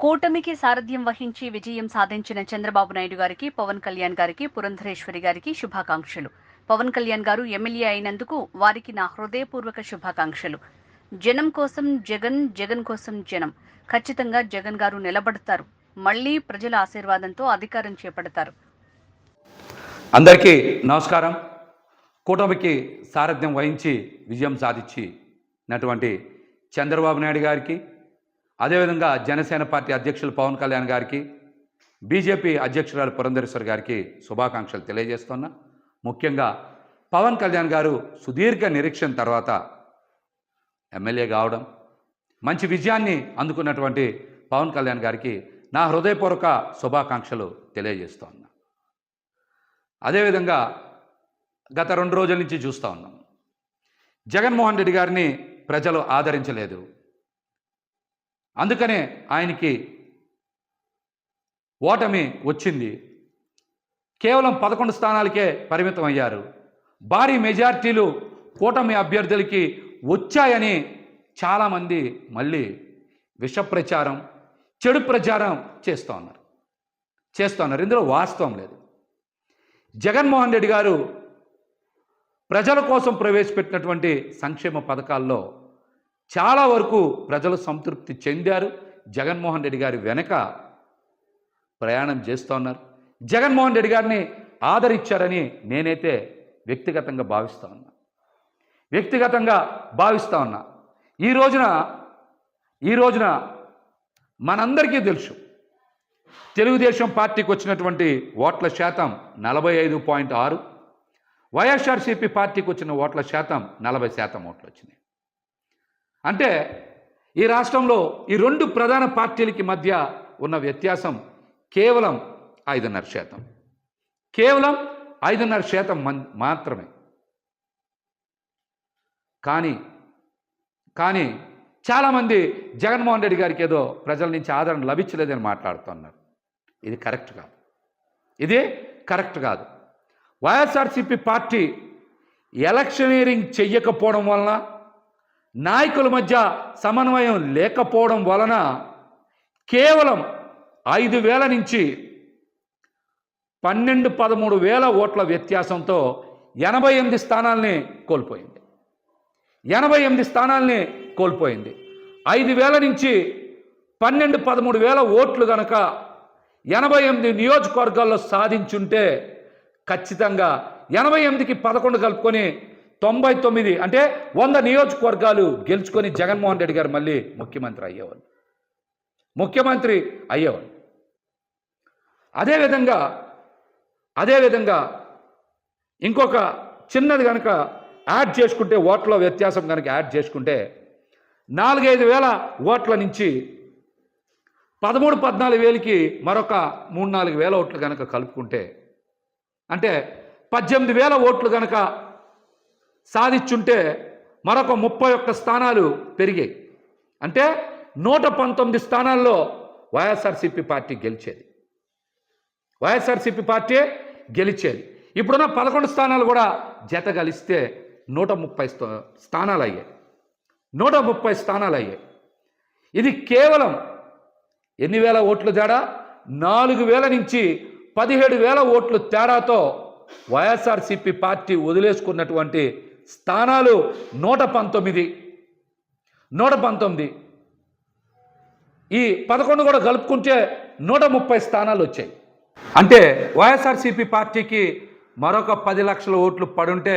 కూటమికి సారథ్యం వహించి విజయం సాధించిన చంద్రబాబు నాయుడు గారికి, పవన్ కళ్యాణ్ గారికి, పురంధరేశ్వరి గారికి శుభాకాంక్షలు. పవన్ కళ్యాణ్ గారు ఎమ్మెల్యే అయినందుకు వారికి నా హృదయపూర్వక శుభాకాంక్షలు. జనం కోసం జగన్, జగన్ కోసం జనం. ఖచ్చితంగా జగన్ గారు నిలబడతారు. మళ్లీ ప్రజల ఆశీర్వాదంతో అధికారం చేపడతారు. అందరికీ నమస్కారం. కూటమికి సారథ్యం వహించి విజయం సాధించినటువంటి చంద్రబాబు నాయుడు గారికి, అదేవిధంగా జనసేన పార్టీ అధ్యక్షులు పవన్ కళ్యాణ్ గారికి, బీజేపీ అధ్యక్షురాలు పురంధరేశ్వరి గారికి శుభాకాంక్షలు తెలియజేస్తున్నా. ముఖ్యంగా పవన్ కళ్యాణ్ గారు సుదీర్ఘ నిరీక్షణ తర్వాత ఎమ్మెల్యే కావడం, మంచి విజయాన్ని అందుకున్నటువంటి పవన్ కళ్యాణ్ గారికి నా హృదయపూర్వక శుభాకాంక్షలు తెలియజేస్తున్నా. అదేవిధంగా గత 2 రోజుల నుంచి చూస్తూ ఉన్నాం, జగన్మోహన్ రెడ్డి గారిని ప్రజలు ఆదరించలేదు. అందుకనే ఆయనకి ఓటమి వచ్చింది. కేవలం 11 స్థానాలకే పరిమితం అయ్యారు. భారీ మెజార్టీలు కూటమి అభ్యర్థులకి వచ్చాయని చాలామంది మళ్ళీ విష ప్రచారం, చెడు ప్రచారం చేస్తూ ఉన్నారు. ఇందులో వాస్తవం లేదు. జగన్మోహన్ రెడ్డి గారు ప్రజల కోసం ప్రవేశపెట్టినటువంటి సంక్షేమ పథకాల్లో చాలా వరకు ప్రజలు సంతృప్తి చెందారు. జగన్మోహన్ రెడ్డి గారి వెనక ప్రయాణం చేస్తూ ఉన్నారు. జగన్మోహన్ రెడ్డి గారిని ఆదరించారని నేనైతే వ్యక్తిగతంగా భావిస్తూ ఉన్నా. ఈ రోజున మనందరికీ తెలుసు, తెలుగుదేశం పార్టీకి వచ్చినటువంటి ఓట్ల శాతం 45.6, వైఎస్ఆర్సీపీ పార్టీకి వచ్చిన ఓట్ల శాతం 40% ఓట్లు వచ్చినాయి. అంటే ఈ రాష్ట్రంలో ఈ 2 ప్రధాన పార్టీలకి మధ్య ఉన్న వ్యత్యాసం కేవలం 5.5%. కేవలం 5.5% మాత్రమే. కానీ చాలామంది జగన్మోహన్ రెడ్డి గారికి ఏదో ప్రజల నుంచి ఆదరణ లభించలేదని మాట్లాడుతున్నారు. ఇది కరెక్ట్ కాదు. వైఎస్ఆర్సీపీ పార్టీ ఎలక్షనీరింగ్ చెయ్యకపోవడం వలన, నాయకుల మధ్య సమన్వయం లేకపోవడం వలన కేవలం 5,000 నుంచి 12-13,000 ఓట్ల వ్యత్యాసంతో 88 స్థానాల్ని కోల్పోయింది. 5,000 నుంచి 12-13,000 ఓట్లు గనక 88 నియోజకవర్గాల్లో సాధించుంటే ఖచ్చితంగా 88కి 11 కలుపుకొని 99, అంటే 100 నియోజకవర్గాలు గెలుచుకొని జగన్మోహన్ రెడ్డి గారు మళ్ళీ ముఖ్యమంత్రి అయ్యేవాళ్ళు. అదేవిధంగా ఇంకొక చిన్నది కనుక యాడ్ చేసుకుంటే, ఓట్ల వ్యత్యాసం కనుక యాడ్ చేసుకుంటే 4-5 వేల ఓట్ల నుంచి 13-14 వేలకి మరొక 3-4 వేల ఓట్లు కనుక కలుపుకుంటే, అంటే 18,000 ఓట్లు కనుక సాధించుంటే మరొక 31 స్థానాలు పెరిగాయి. అంటే 119 స్థానాల్లో వైఎస్ఆర్సీపీ పార్టీ గెలిచేది. ఇప్పుడున్న 11 స్థానాలు కూడా జత కలిస్తే 130 స్థానాలు అయ్యాయి. ఇది కేవలం ఎన్ని వేల ఓట్లు తేడా? 4,000 నుంచి 17,000 ఓట్లు తేడాతో వైఎస్ఆర్సీపీ పార్టీ వదిలేసుకున్నటువంటి స్థానాలు 119. ఈ 11 కూడా కలుపుకుంటే 130 స్థానాలు వచ్చాయి. అంటే వైఎస్ఆర్సీపీ పార్టీకి మరొక 10 లక్షల ఓట్లు పడుంటే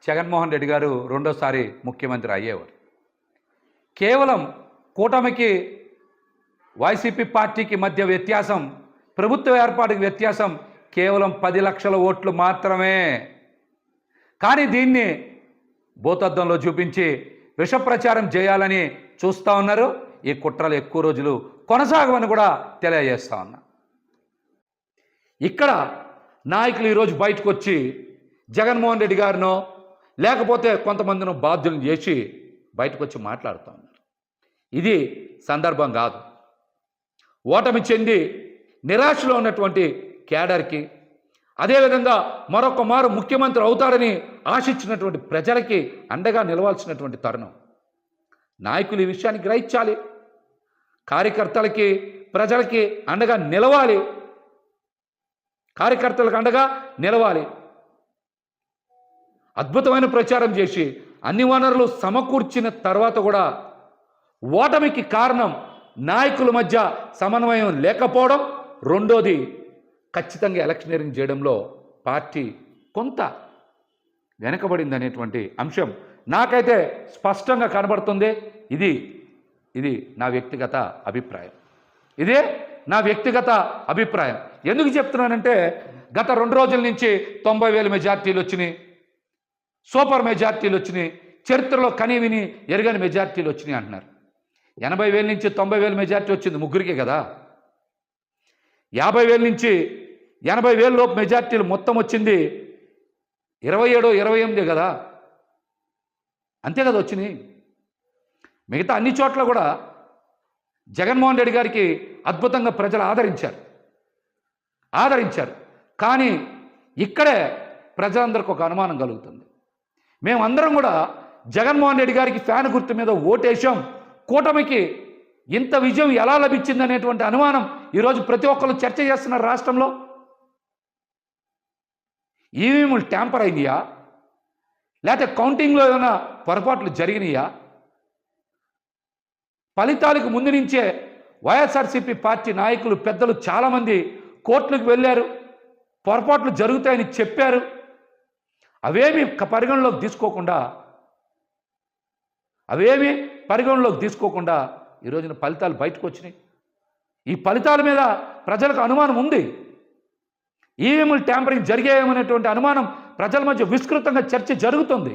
జగన్మోహన్ రెడ్డి గారు రెండోసారి ముఖ్యమంత్రి అయ్యేవారు. కేవలం కూటమికి వైసీపీ పార్టీకి మధ్య వ్యత్యాసం, ప్రభుత్వ ఏర్పాటుకి వ్యత్యాసం కేవలం 10 లక్షల ఓట్లు మాత్రమే. కానీ దీన్ని భూతద్దంలో చూపించి విష ప్రచారం చేయాలని చూస్తూ ఉన్నారు. ఈ కుట్రలు ఎక్కువ రోజులు కొనసాగవని కూడా తెలియజేస్తూ ఉన్నా. ఇక్కడ నాయకులు ఈరోజు బయటకు వచ్చి జగన్మోహన్ రెడ్డి గారినో లేకపోతే కొంతమందినో బాధ్యులను చేసి బయటకు వచ్చి మాట్లాడుతూ ఉన్నారు. ఇది సందర్భం కాదు. ఓటమి చెంది నిరాశలో ఉన్నటువంటి క్యాడర్కి, అదేవిధంగా మరొక మారు ముఖ్యమంత్రి అవుతారని ఆశించినటువంటి ప్రజలకి అండగా నిలవాల్సినటువంటి తరుణం. నాయకులు ఈ విషయాన్ని గ్రహించాలి. కార్యకర్తలకి ప్రజలకి అండగా నిలవాలి, కార్యకర్తలకు అండగా నిలవాలి. అద్భుతమైన ప్రచారం చేసి అన్ని వనరులు సమకూర్చిన తర్వాత కూడా ఓటమికి కారణం నాయకుల మధ్య సమన్వయం లేకపోవడం. రెండోది, ఖచ్చితంగా ఎలక్షనీరింగ్ చేయడంలో పార్టీ కొంత వెనకబడింది అనేటువంటి అంశం నాకైతే స్పష్టంగా కనబడుతుంది. ఇది నా వ్యక్తిగత అభిప్రాయం. ఇదే నా వ్యక్తిగత అభిప్రాయం. ఎందుకు చెప్తున్నానంటే గత 2 రోజుల నుంచి 90,000 మెజార్టీలు వచ్చినాయి, సూపర్ మెజార్టీలు వచ్చినాయి, చరిత్రలో కనీవిని ఎరగని మెజార్టీలు వచ్చినాయి అంటున్నారు. 80,000 నుంచి 90,000 మెజార్టీ వచ్చింది ముగ్గురికే కదా. 50,000 నుంచి 80,000 లోపు మెజార్టీలు మొత్తం వచ్చింది 27, 28 కదా, అంతే కదా వచ్చినాయి. మిగతా అన్ని చోట్ల కూడా జగన్మోహన్ రెడ్డి గారికి అద్భుతంగా ప్రజలు ఆదరించారు. కానీ ఇక్కడే ప్రజలందరికీ ఒక అనుమానం కలుగుతుంది. మేమందరం కూడా జగన్మోహన్ రెడ్డి గారికి ఫ్యాన్ గుర్తు మీద ఓటేశాం, కూటమికి ఇంత విజయం ఎలా లభించింది అనేటువంటి అనుమానం ఈరోజు ప్రతి ఒక్కరు చర్చ చేస్తున్నారు రాష్ట్రంలో. ఈవీఎంలు ట్యాంపర్ అయినాయా, లేకపోతే కౌంటింగ్లో ఏమైనా పొరపాట్లు జరిగినాయా? ఫలితాలకు ముందు నుంచే వైఎస్ఆర్సీపీ పార్టీ నాయకులు పెద్దలు చాలామంది కోర్టులకు వెళ్ళారు, పొరపాట్లు జరుగుతాయని చెప్పారు. అవేమీ పరిగణలోకి తీసుకోకుండా ఈ రోజున ఫలితాలు బయటకు వచ్చినాయి. ఈ ఫలితాల మీద ప్రజలకు అనుమానం ఉంది. ఈవీఎంలు ట్యాంపరింగ్ జరిగాయేమనేటువంటి అనుమానం ప్రజల మధ్య విస్తృతంగా చర్చ జరుగుతుంది.